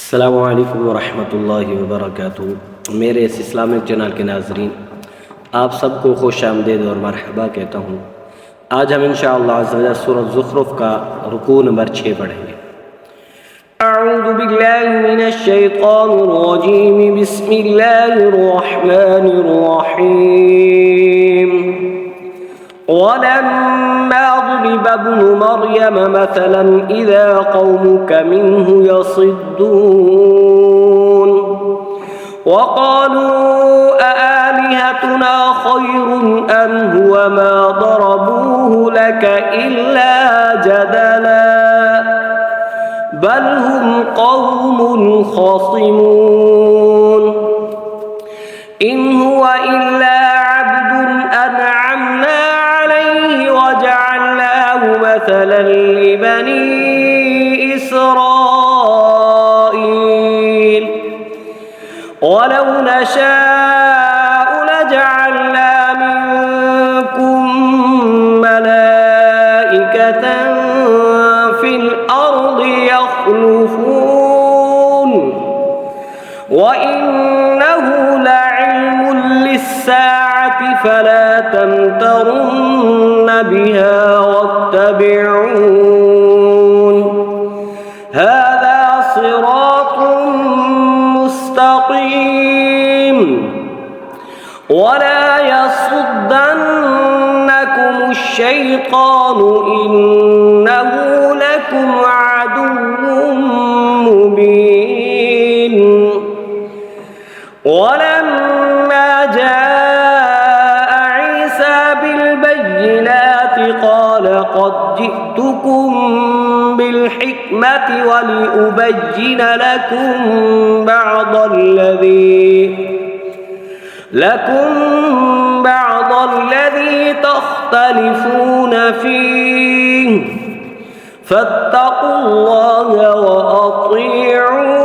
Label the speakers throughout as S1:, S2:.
S1: अस्सलामु अलैकुम वरहमतुल्लाहि वबरकातुहू। मेरे इस इस्लामिक चैनल के नाज़रीन, आप सबको खुश आमदीद और मरहबा कहता हूँ। आज हम इंशाअल्लाह अज़्ज़ा वजल सूरह ज़ुख़रुफ़ का रुकू नंबर 6 पढ़ेंगे। अऊज़ु बिल्लाहि मिनश शैतानिर रजीम, बिस्मिल्लाहिर रहमानिर रहीम। वलम्मा ضرب ابن مريم مثلا إذا قومك منه يصدون وقالوا أآلهتنا خير أم هو ما ضربوه لك إلا جدلا بل هم قوم خصمون إن هو إلا عبد أنعمنا عليه وجعلناه مثلا لبني إسرائيل ولو نشاء لجعلنا منكم ملائكة في الأرض يخلفون وإنه لعلم للساعة فلا تمترن بها واتبعون هذا صراط مستقيم ولا يصدنكم الشيطان إنه لكم عدو مبين. ولما جاء عيسى بالبينات قال قد جئتكم بالحكمة ولأبين لكم بعض الذي تختلفون فيه فاتقوا الله وأطيعون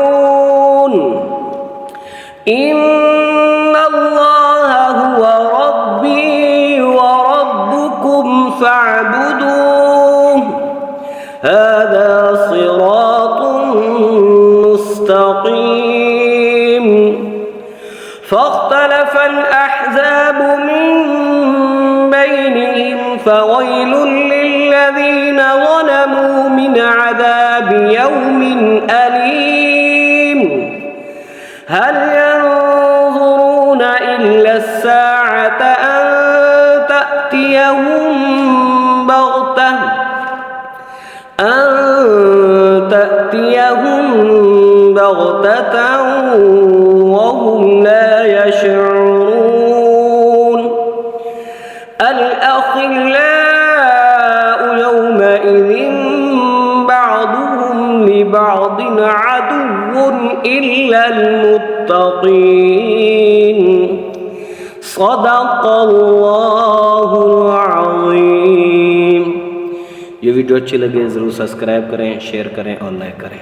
S1: إن الله هو ربي وربكم فاعبدوه هذا صراط مستقيم. فاختلف الأحزاب من بينهم فويل للذين ظلموا من عذاب يوم أليم. هل ينظرون إلا الساعة أن تأتيهم بغتة وهم لا يشعرون. الأخلاء يومئذ بعضهم لبعض عدو إلا المتقين. صدق अल्लाह अज़ीम। ये वीडियो अच्छी लगे ज़रूर सब्सक्राइब करें, शेयर करें और लाइक करें।